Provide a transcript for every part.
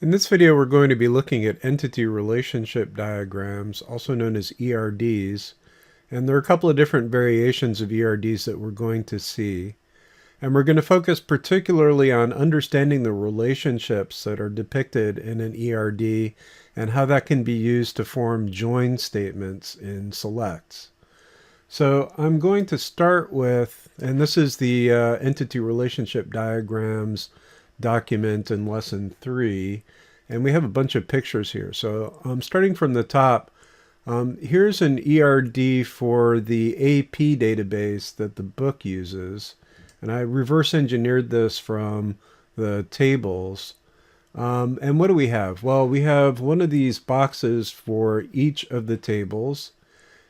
In this video, we're going to be looking at entity relationship diagrams, also known as ERDs, and there are a couple of different variations of ERDs that we're going to see. And we're going to focus particularly on understanding the relationships that are depicted in an ERD and how that can be used to form join statements in selects. So I'm going to start with, and this is the entity relationship diagrams document in lesson 3, and we have a bunch of pictures here. So starting from the top, here's an ERD for the AP database that the book uses, and I reverse engineered this from the tables. And what do we have? Well, we have one of these boxes for each of the tables.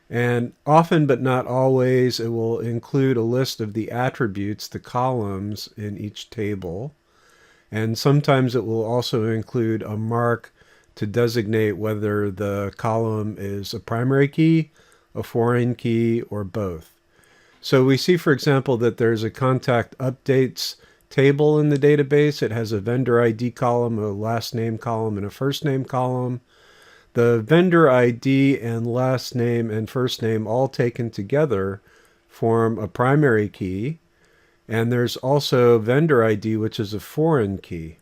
And often, but not always, it will include a list of the attributes, the columns in each table. And sometimes it will also include a mark to designate whether the column is a primary key, a foreign key, or both. So we see, for example, that there's a contact updates table in the database. It has a vendor ID column, a last name column, and a first name column. The vendor ID and last name and first name all taken together form a primary key. And there's also vendor ID, which is a foreign key.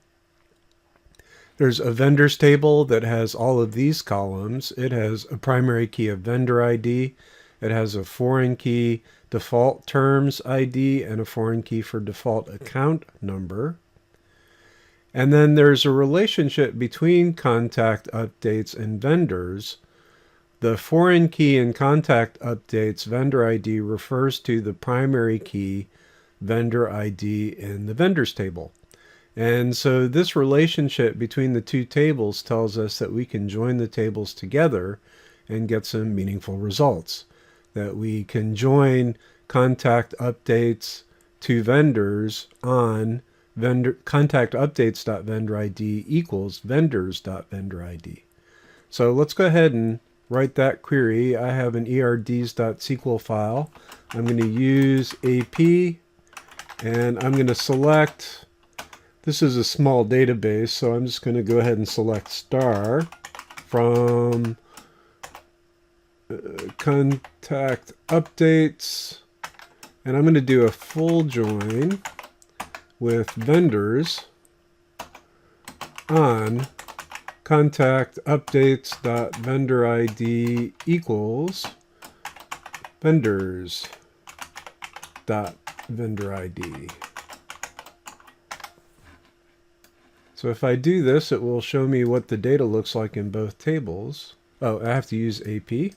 There's a vendors table that has all of these columns. It has a primary key of vendor ID. It has a foreign key default terms ID and a foreign key for default account number. And then there's a relationship between contact updates and vendors. The foreign key in contact updates vendor ID refers to the primary key vendor ID in the vendors table. And so this relationship between the two tables tells us that we can join the tables together and get some meaningful results. That we can join contact updates to vendors on contact updates.vendor_ID equals vendors.vendor_ID. So let's go ahead and write that query. I have an erds.sql file. I'm going to use AP, and I'm going to select, this is a small database, so I'm just going to go ahead and select star from contact updates, and I'm going to do a full join with vendors on contact updates.vendor_ID equals vendors.vendor_ID. So if I do this, it will show me what the data looks like in both tables. Oh, I have to use AP.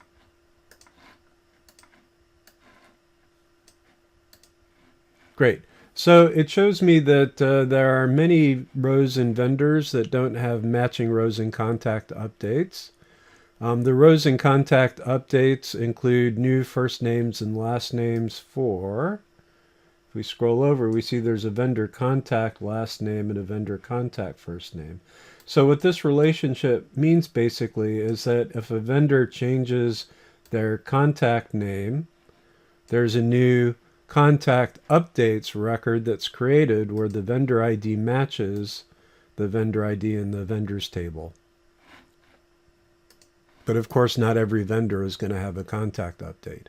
Great. So it shows me that there are many rows in vendors that don't have matching rows in contact updates. The rows in contact updates include new first names and last names for, if we scroll over, we see there's a vendor contact last name and a vendor contact first name. So what this relationship means basically is that if a vendor changes their contact name, there's a new contact updates record that's created where the vendor ID matches the vendor ID in the vendors table. But of course, not every vendor is going to have a contact update.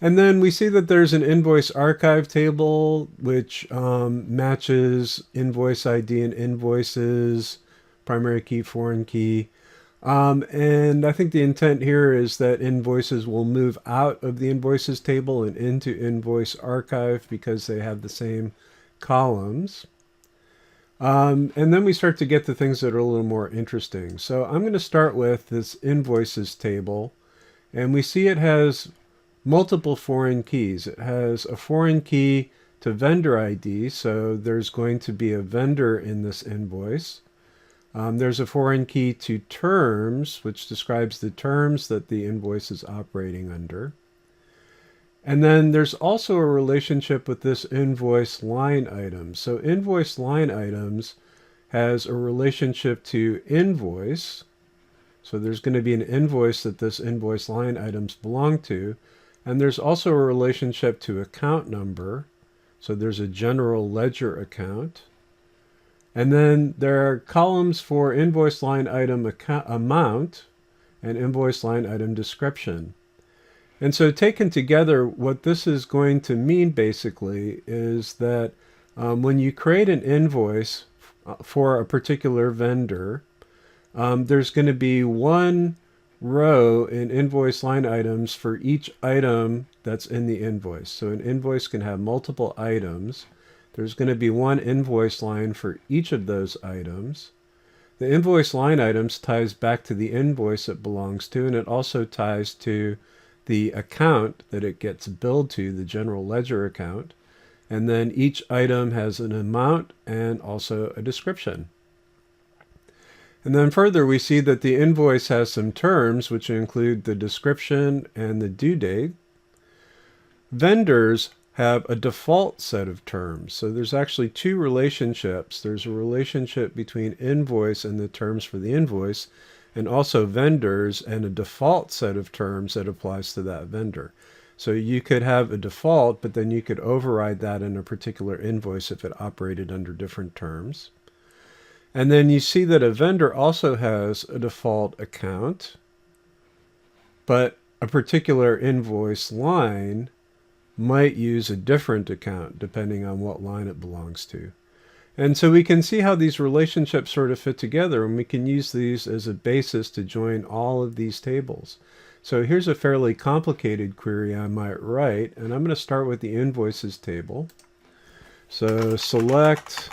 And then we see that there's an invoice archive table which matches invoice ID and invoices, primary key, foreign key. And I think the intent here is that invoices will move out of the invoices table and into invoice archive because they have the same columns. And then we start to get to things that are a little more interesting. So I'm going to start with this invoices table, and we see it has multiple foreign keys. It has a foreign key to vendor ID, so there's going to be a vendor in this invoice. There's a foreign key to terms, which describes the terms that the invoice is operating under. And then there's also a relationship with this invoice line item. So invoice line items has a relationship to invoice. So there's going to be an invoice that this invoice line items belong to. And there's also a relationship to account number. So there's a general ledger account. And then there are columns for invoice line item amount and invoice line item description. And so taken together, what this is going to mean basically is that when you create an invoice for a particular vendor, there's going to be one row in invoice line items for each item that's in the invoice. So an invoice can have multiple items. There's going to be one invoice line for each of those items. The invoice line items ties back to the invoice it belongs to, and it also ties to the account that it gets billed to, the general ledger account. And then each item has an amount and also a description. And then further, we see that the invoice has some terms, which include the description and the due date. Vendors have a default set of terms. So there's actually two relationships. There's a relationship between invoice and the terms for the invoice, and also vendors and a default set of terms that applies to that vendor. So you could have a default, but then you could override that in a particular invoice if it operated under different terms. And then you see that a vendor also has a default account, but a particular invoice line might use a different account depending on what line it belongs to. And so we can see how these relationships sort of fit together, and we can use these as a basis to join all of these tables. So here's a fairly complicated query I might write, and I'm going to start with the invoices table. So select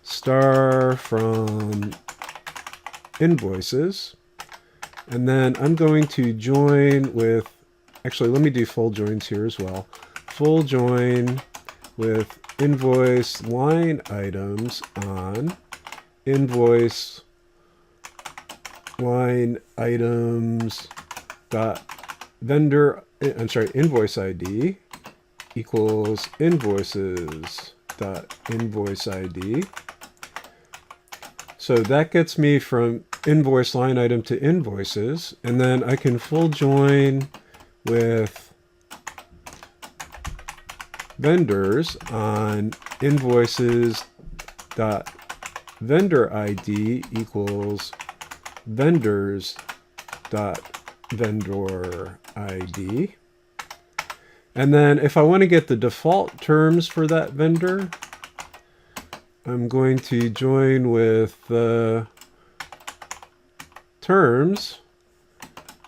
star from invoices, and then I'm going to join with, actually let me do full joins here as well. Full join with invoice line items on invoice line items dot vendor, invoice ID equals invoices dot invoice ID. So that gets me from invoice line item to invoices, and then I can full join with vendors on invoices dot vendor ID equals vendors dot vendor ID. And then if I want to get the default terms for that vendor, I'm going to join with the terms,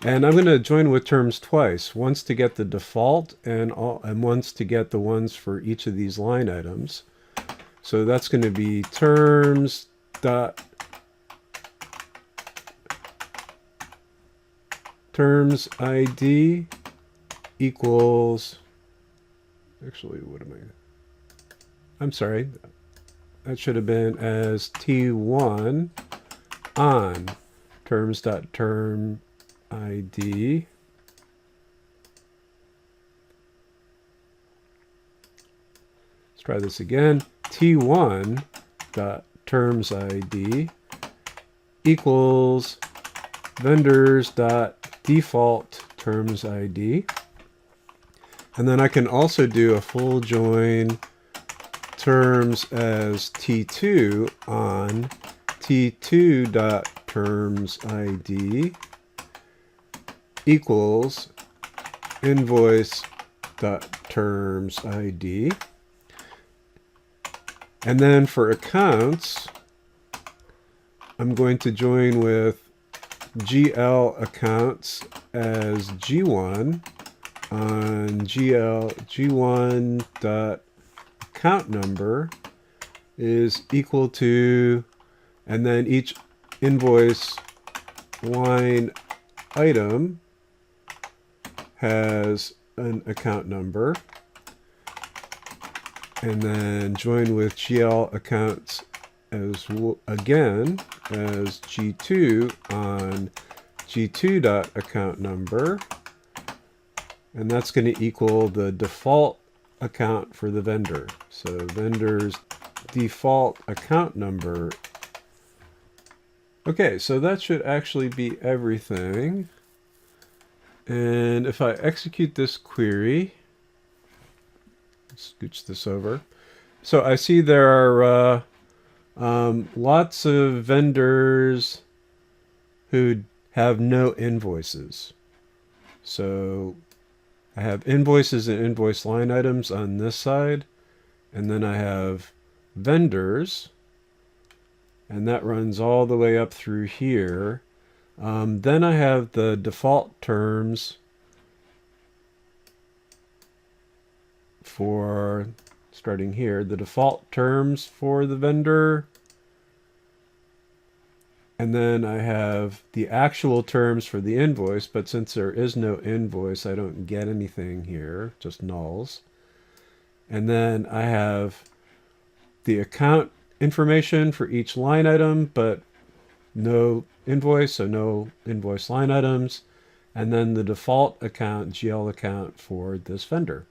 and I'm going to join with terms twice, once to get the default and once to get the ones for each of these line items. So that's going to be terms ID equals, actually, I'm sorry, that should have been as T1 on terms.term ID let's try this again. T1 dot terms ID equals vendors dot default terms ID. And then I can also do a full join terms as T2 on T2 dot terms ID equals invoice dot terms ID. And then for accounts, I'm going to join with GL accounts as G1 on G1 dot account number is equal to, and then each invoice line item has an account number, and then join with GL accounts as again as G2 on G2 dot account number, and that's going to equal the default account for the vendor. So vendor's default account number. Okay, so that should actually be everything. And if I execute this query, scooch this over. So I see there are Lots of vendors who have no invoices. So I have invoices and invoice line items on this side, and then I have vendors, and that runs all the way up through here. Then I have the default terms for, starting here, the default terms for the vendor. And then I have the actual terms for the invoice, but since there is no invoice, I don't get anything here, just nulls. And then I have the account information for each line item, but no invoice, so no invoice line items. And then the default account, GL account for this vendor.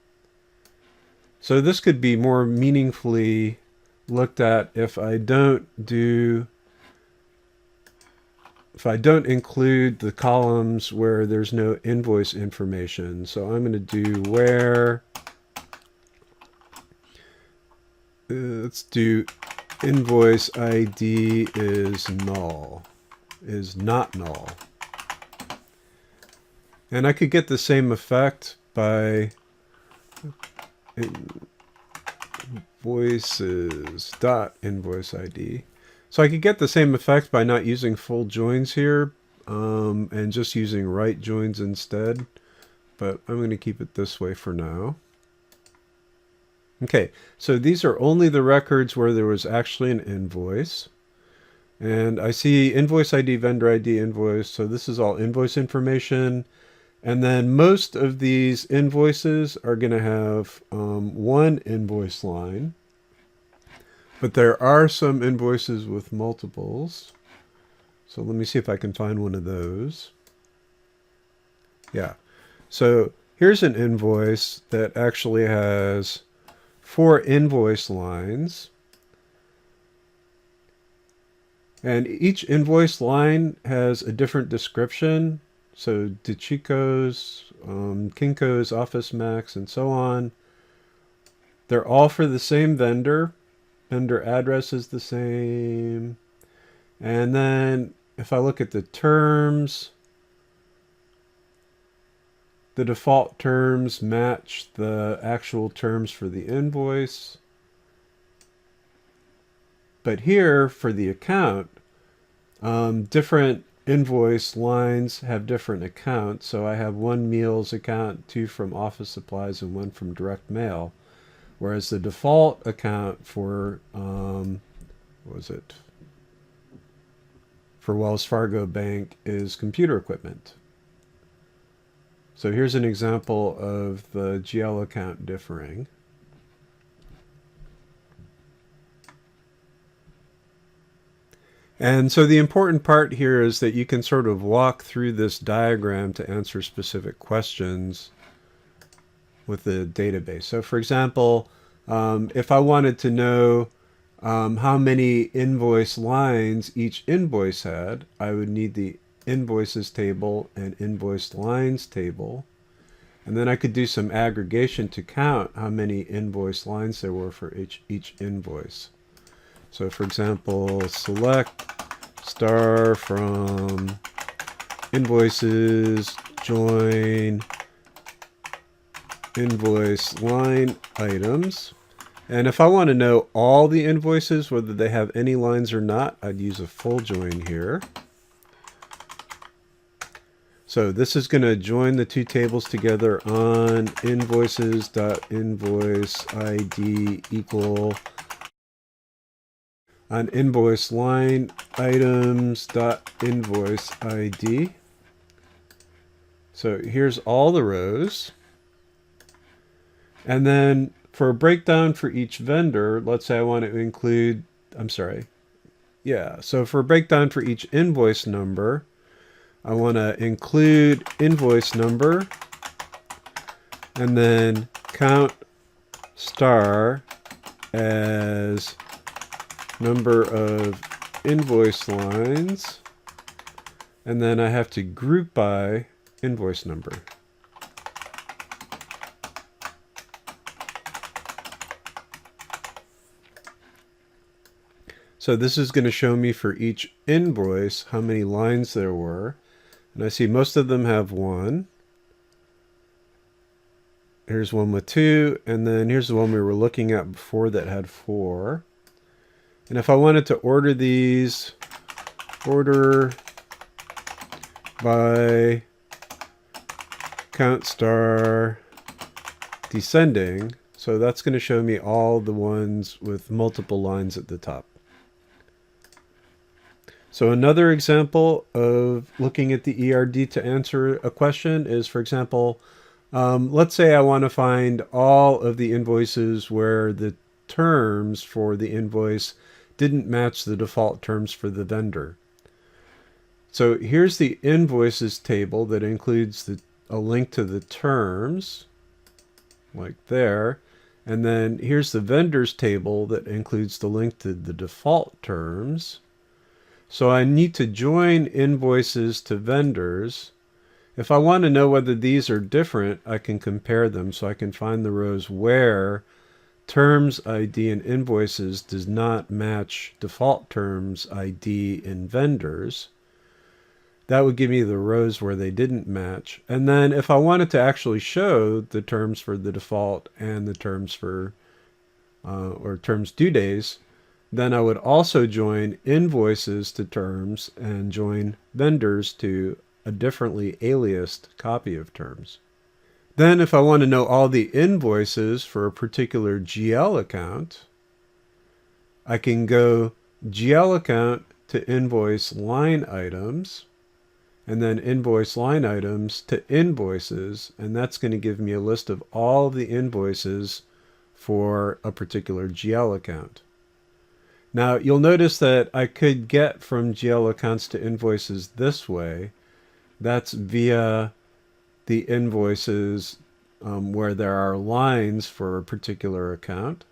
So this could be more meaningfully looked at if I don't include the columns where there's no invoice information. So I'm going to do where, let's do invoice ID is null, is not null. And I could get the same effect by invoices.invoice ID. So I could get the same effect by not using full joins here and just using right joins instead. But I'm going to keep it this way for now. Okay, so these are only the records where there was actually an invoice. And I see invoice ID, vendor ID, invoice. So this is all invoice information. And then most of these invoices are going to have one invoice line. But there are some invoices with multiples. So let me see if I can find one of those. Yeah. So here's an invoice that actually has 4 invoice lines. And each invoice line has a different description. So DeChico's, Kinko's, Office Max, and so on. They're all for the same vendor. Vendor address is the same. And then if I look at the terms, the default terms match the actual terms for the invoice. But here for the account, different invoice lines have different accounts. So I have 1 meals account, 2 from office supplies, and 1 from direct mail. Whereas the default account for, what was it? For Wells Fargo Bank is computer equipment. So here's an example of the GL account differing. And so the important part here is that you can sort of walk through this diagram to answer specific questions with the database. So for example, if I wanted to know how many invoice lines each invoice had, I would need the invoices table and invoice lines table. And then I could do some aggregation to count how many invoice lines there were for each invoice. So for example, select star from invoices, join invoice line items. And if I want to know all the invoices, whether they have any lines or not, I'd use a full join here. So this is going to join the 2 tables together on invoices.invoice ID equal on invoice line items.invoice ID. So here's all the rows. And then for a breakdown for each vendor, let's say I want to include, so for a breakdown for each invoice number, I want to include invoice number and then count star as number of invoice lines, and then I have to group by invoice number. So this is going to show me for each invoice how many lines there were. And I see most of them have 1. Here's one with 2, and then here's the one we were looking at before that had 4. And if I wanted to order these, order by count star descending, so that's going to show me all the ones with multiple lines at the top. So another example of looking at the ERD to answer a question is, for example, let's say I want to find all of the invoices where the terms for the invoice didn't match the default terms for the vendor. So here's the invoices table that includes a link to the terms, like there. And then here's the vendors table that includes the link to the default terms. So I need to join invoices to vendors. If I want to know whether these are different, I can compare them. So I can find the rows where terms ID in invoices does not match default terms ID in vendors. That would give me the rows where they didn't match. And then if I wanted to actually show the terms for the default and the terms for, or terms due days, then I would also join invoices to terms and join vendors to a differently aliased copy of terms. Then if I want to know all the invoices for a particular GL account, I can go GL account to invoice line items, and then invoice line items to invoices, and that's going to give me a list of all of the invoices for a particular GL account. Now, you'll notice that I could get from GL accounts to invoices this way. That's via the invoices where there are lines for a particular account.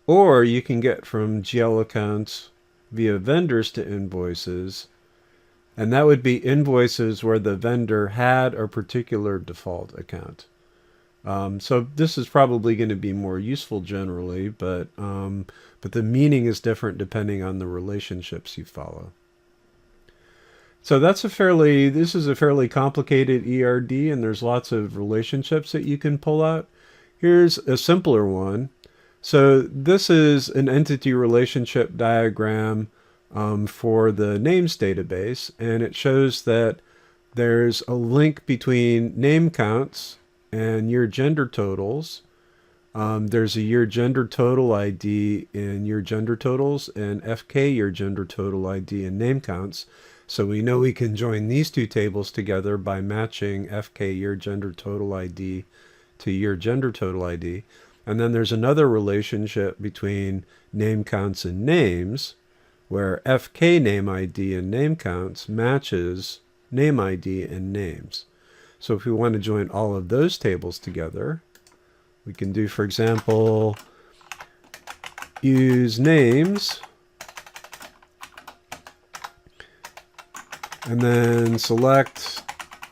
Or you can get from GL accounts via vendors to invoices. And that would be invoices where the vendor had a particular default account. So this is probably going to be more useful generally, but the meaning is different depending on the relationships you follow. So this is a fairly complicated ERD, and there's lots of relationships that you can pull out. Here's a simpler one. So this is an entity relationship diagram for the names database, and it shows that there's a link between name counts and year gender totals. There's a year gender total ID in year gender totals and FK year gender total ID in name counts. So we know we can join these two tables together by matching FK year gender total ID to year gender total ID. And then there's another relationship between name counts and names, where FK name ID and name counts matches name ID and names. So if we want to join all of those tables together, we can do, for example, use names and then select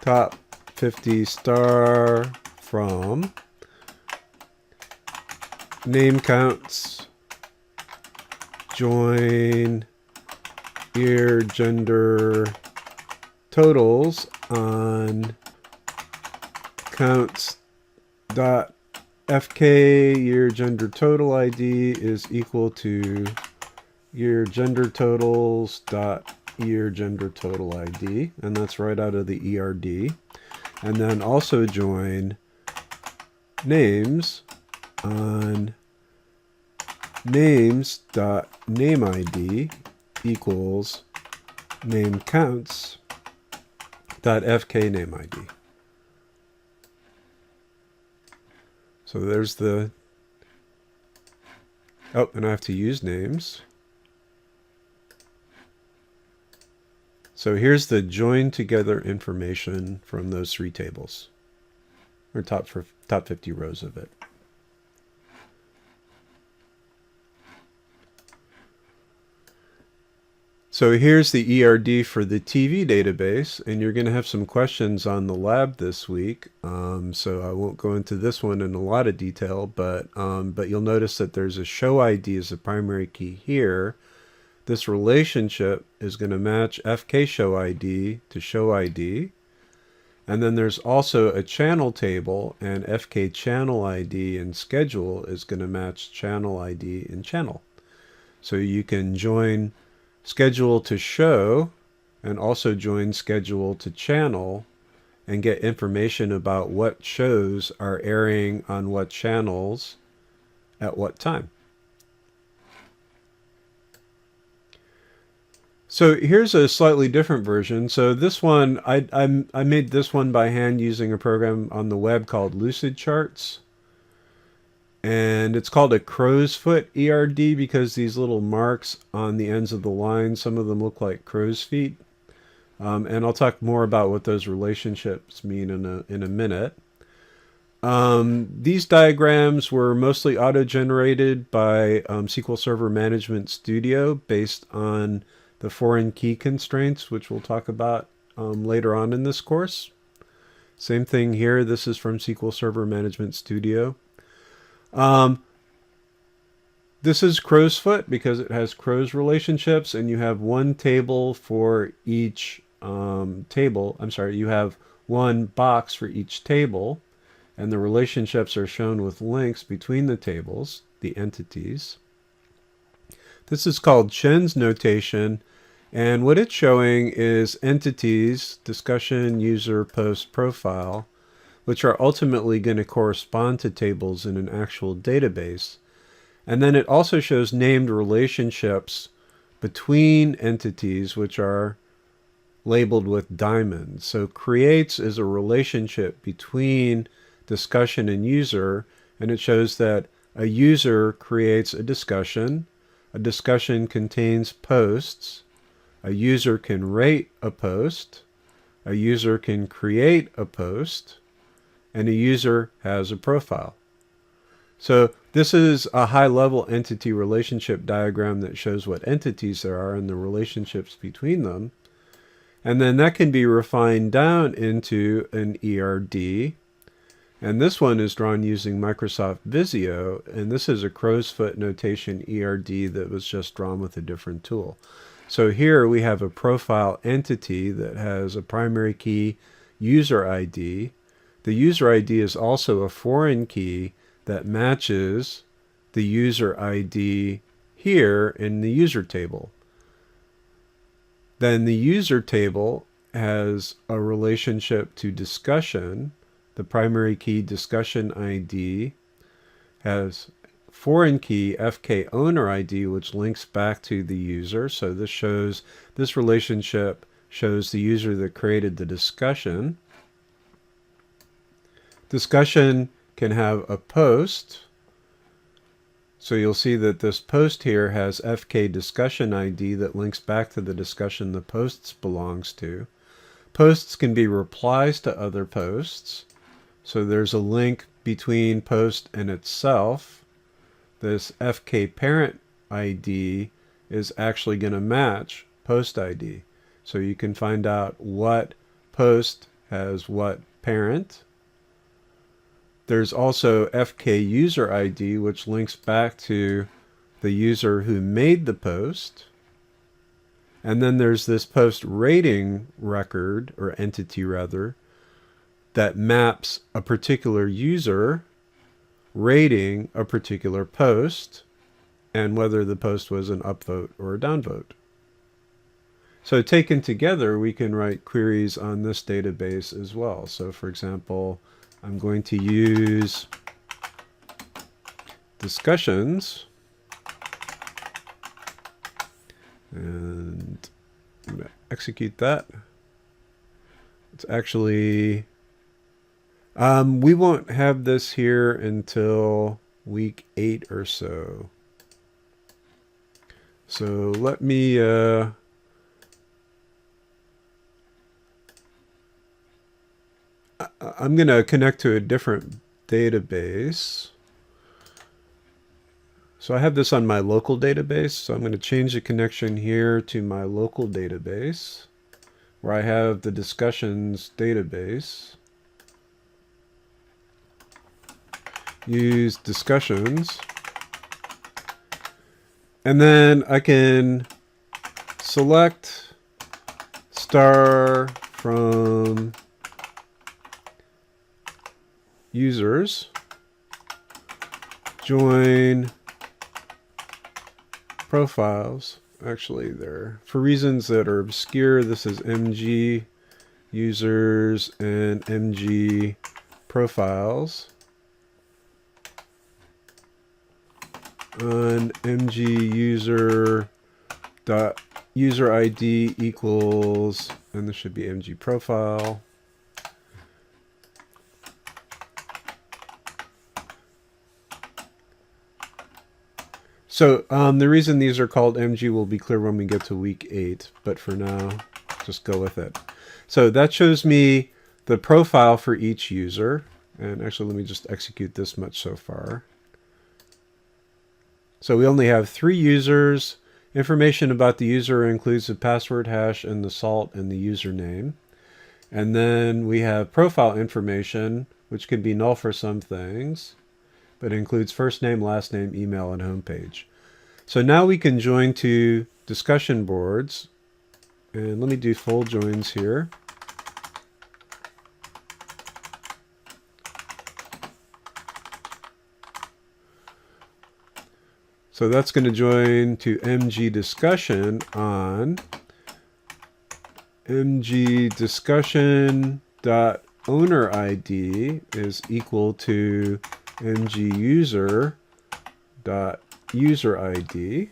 top 50 star from name counts, join year gender totals on counts dot FK year gender total ID is equal to year gender totals dot year gender total ID, and that's right out of the ERD. And then also join names on names dot name ID equals name counts dot FK name ID. So there's the, oh, and I have to use names. So here's the join together information from those three tables, or top 50 rows of it. So here's the ERD for the TV database, and you're going to have some questions on the lab this week. So I won't go into this one in a lot of detail, but you'll notice that there's a show ID as a primary key here. this relationship is going to match FK show ID to show ID. And then there's also a channel table, and FK channel ID and schedule is going to match channel ID and channel. So you can join schedule to show and also join schedule to channel and get information about what shows are airing on what channels at what time. So here's a slightly different version. So this one, I made this one by hand using a program on the web called Lucid Charts. And it's called a crow's foot ERD because these little marks on the ends of the line, some of them look like crow's feet. And I'll talk more about what those relationships mean in a minute. These diagrams were mostly auto-generated by SQL Server Management Studio based on the foreign key constraints, which we'll talk about later on in this course. Same thing here. This is from SQL Server Management Studio. This is crow's foot because it has crow's relationships, and you have one table for each table. I'm sorry, you have one box for each table, and the relationships are shown with links between the tables, the entities. This is called Chen's notation, and what it's showing is entities, discussion, user, post, profile, which are ultimately going to correspond to tables in an actual database. And then it also shows named relationships between entities, which are labeled with diamonds. So creates is a relationship between discussion and user, and it shows that a user creates a discussion contains posts, a user can rate a post, a user can create a post, and a user has a profile. So this is a high-level entity relationship diagram that shows what entities there are and the relationships between them. And then that can be refined down into an ERD. And this one is drawn using Microsoft Visio, and this is a crow's foot notation ERD that was just drawn with a different tool. So here we have a profile entity that has a primary key user ID. The user ID is also a foreign key that matches the user ID here in the user table. Then the user table has a relationship to discussion. The primary key discussion ID has foreign key FK owner ID, which links back to the user. So this relationship shows the user that created the discussion. Discussion can have a post. So you'll see that this post here has FK discussion ID that links back to the discussion the posts belongs to. Posts can be replies to other posts. So there's a link between post and itself. This FK parent ID is actually going to match post ID. So you can find out what post has what parent. There's also FK user ID, which links back to the user who made the post. And then there's this post rating record, or entity rather, that maps a particular user rating a particular post and whether the post was an upvote or a downvote. So taken together, we can write queries on this database as well. So for example, I'm going to use discussions, and I'm going to execute that. It's actually, we won't have this here until week 8 or so. So let me I'm going to connect to a different database. So I have this on my local database. So I'm going to change the connection here to my local database where I have the discussions database. Use discussions. And then I can select star from users, join profiles. Actually, there, for reasons that are obscure, this is MG users and MG profiles on MG user dot user ID equals, and this should be MG profile. So the reason these are called MG will be clear when we get to week 8, but for now, just go with it. So that shows me the profile for each user. And actually, let me just execute this much so far. So we only have 3 users. Information about the user includes the password hash and the salt and the username. And then we have profile information, which can be null for some things, but includes first name, last name, email, and homepage. So now we can join to discussion boards. And let me do full joins here. So that's going to join to MG discussion on MG discussion dot owner ID is equal to MG user dot user ID.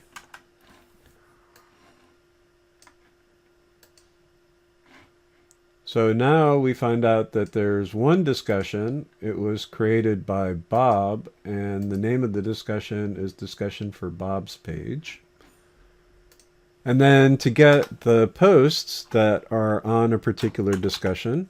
So now we find out that there's one discussion. It was created by Bob, and the name of the discussion is Discussion for Bob's Page. And then to get the posts that are on a particular discussion,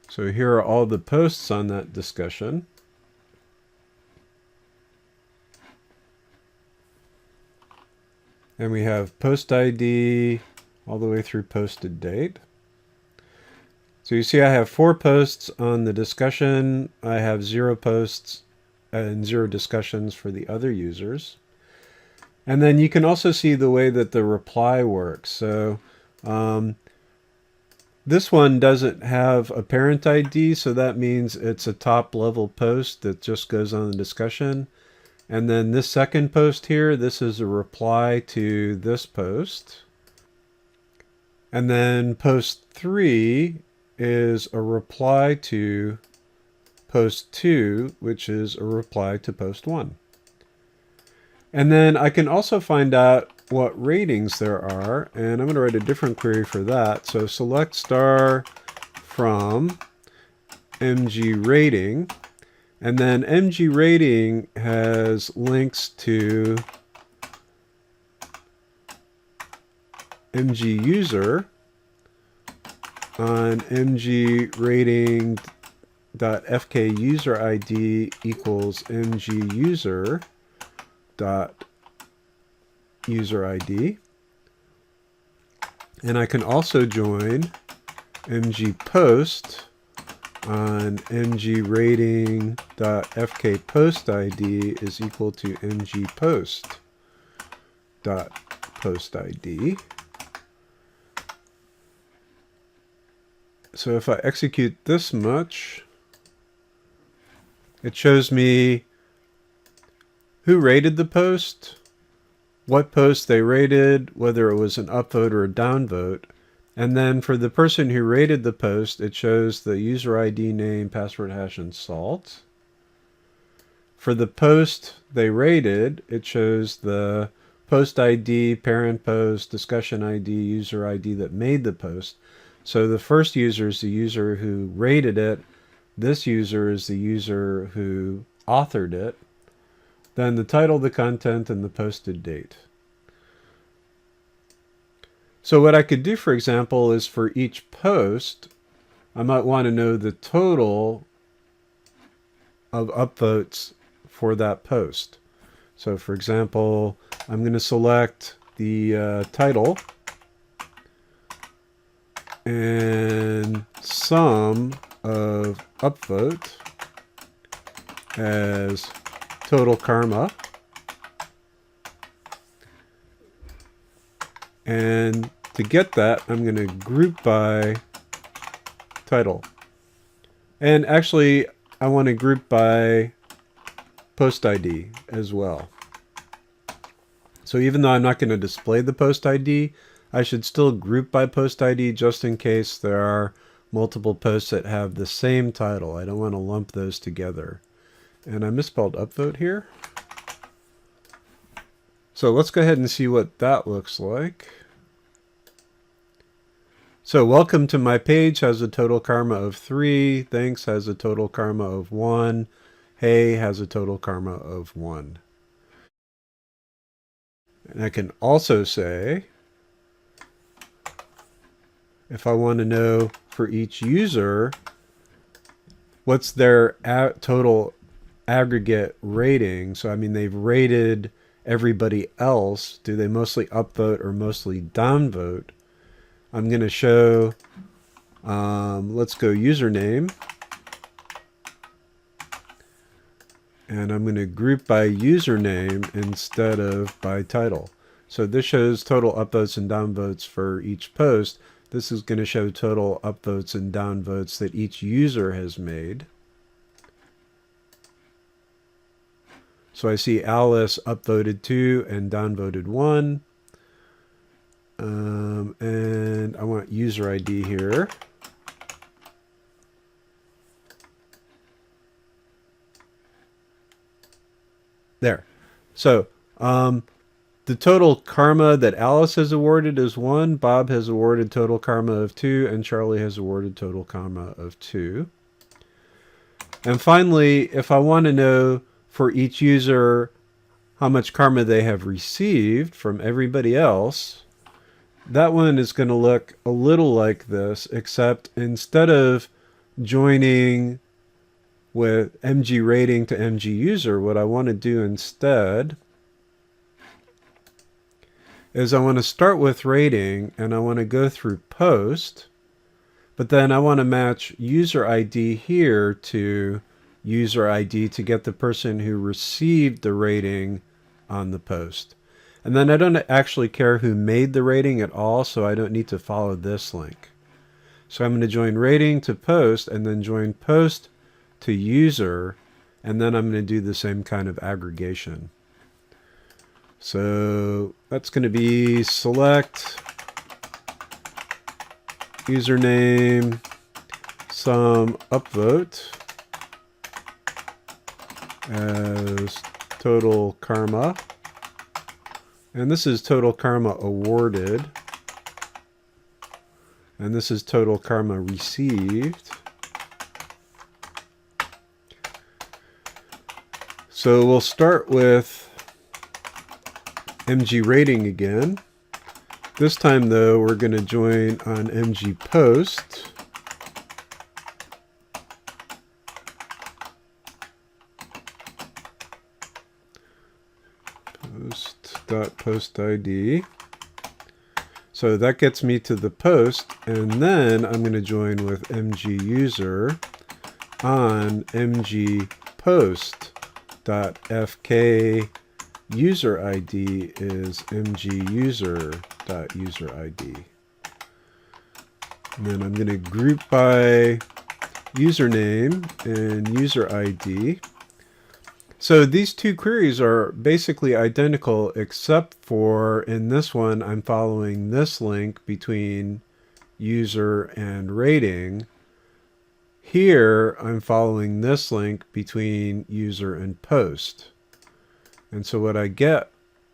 so here are all the posts on that discussion. And we have post ID all the way through posted date. So you see I have 4 posts on the discussion. I have 0 posts and 0 discussions for the other users. And then you can also see the way that the reply works. So this one doesn't have a parent ID, so that means it's a top level post that just goes on the discussion. And then this second post here, this is a reply to this post. And then post 3 is a reply to post 2, which is a reply to post 1. And then I can also find out what ratings there are, and I'm going to write a different query for that. So select star from MG rating, and then MG rating has links to MG user on MG rating dot FK user ID equals MG user dot user ID. And I can also join MG post on MG rating dot FK post ID is equal to MG post dot post ID. So if I execute this much, it shows me who rated the post, what post they rated, whether it was an upvote or a downvote. And then for the person who rated the post, it shows the user ID, name, password hash, and salt. For the post they rated, it shows the post ID, parent post, discussion ID, user ID that made the post. So the first user is the user who rated it. This user is the user who authored it. Then the title, the content, and the posted date. So what I could do, for example, is for each post, I might want to know the total of upvotes for that post. So for example, I'm going to select the title and sum of upvote as total karma. And to get that, I'm going to group by title. And actually, I want to group by post ID as well. So even though I'm not going to display the post ID, I should still group by post ID just in case there are multiple posts that have the same title. I don't want to lump those together. And I misspelled upvote here. So let's go ahead and see what that looks like. So welcome to my page has a total karma of 3. Thanks has a total karma of 1. Hey has a total karma of 1. And I can also say, if I want to know for each user, what's their total aggregate rating. So I mean, they've rated everybody else. Do they mostly upvote or mostly downvote? I'm going to show, let's go username. And I'm going to group by username instead of by title. So this shows total upvotes and downvotes for each post. This is going to show total upvotes and downvotes that each user has made. So I see Alice upvoted 2 and downvoted 1. And I want user ID here. There. So the total karma that Alice has awarded is 1. Bob has awarded total karma of 2. And Charlie has awarded total karma of 2. And finally, if I want to know for each user how much karma they have received from everybody else, that one is going to look a little like this, except instead of joining with MG rating to MG user, what I want to do instead is I want to start with rating and I want to go through post, but then I want to match user ID here to user ID to get the person who received the rating on the post. And then I don't actually care who made the rating at all, so I don't need to follow this link. So I'm going to join rating to post and then join post to user, and then I'm going to do the same kind of aggregation. So that's going to be select username sum upvote as total karma. And this is total karma awarded. And this is total karma received. So we'll start with MG rating again. This time though, we're going to join on MG post. Post ID. So that gets me to the post, and then I'm going to join with MG user on MG post dot FK user ID is MG user dot user ID. And then I'm going to group by username and user ID. So these two queries are basically identical, except for in this one, I'm following this link between user and rating. Here, I'm following this link between user and post. And so what I get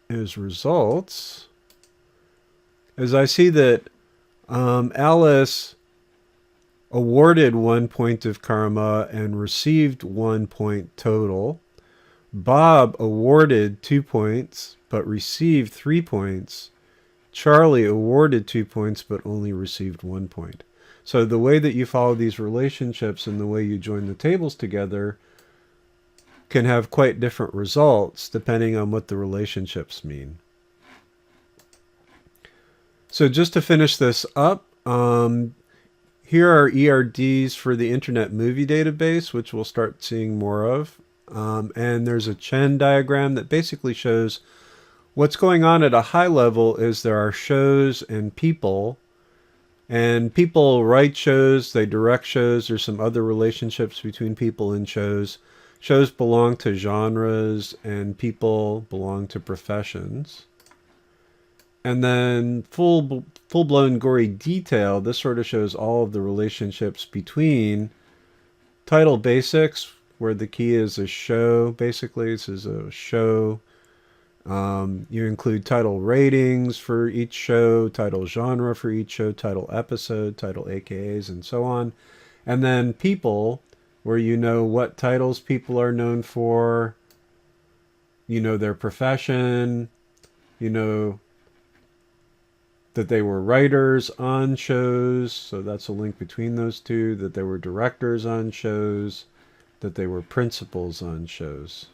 as results is I see that Alice awarded 1 point of karma and received 1 point total. Bob awarded 2 points, but received 3 points. Charlie awarded 2 points, but only received 1 point. So the way that you follow these relationships and the way you join the tables together can have quite different results depending on what the relationships mean. So just to finish this up, here are ERDs for the Internet Movie Database, which we'll start seeing more of. And there's a Chen diagram that basically shows what's going on at a high level is there are shows and people. And people write shows, they direct shows. There's some other relationships between people and shows. Shows belong to genres, and people belong to professions. And then full-blown gory detail, this sort of shows all of the relationships between title basics, where the key is a show. Basically, this is a show. You include title ratings for each show, title genre for each show, title episode, title AKAs, and so on. And then people, where you know what titles people are known for, you know their profession, you know that they were writers on shows, so that's a link between those two, that they were directors on shows, that they were principals on shows.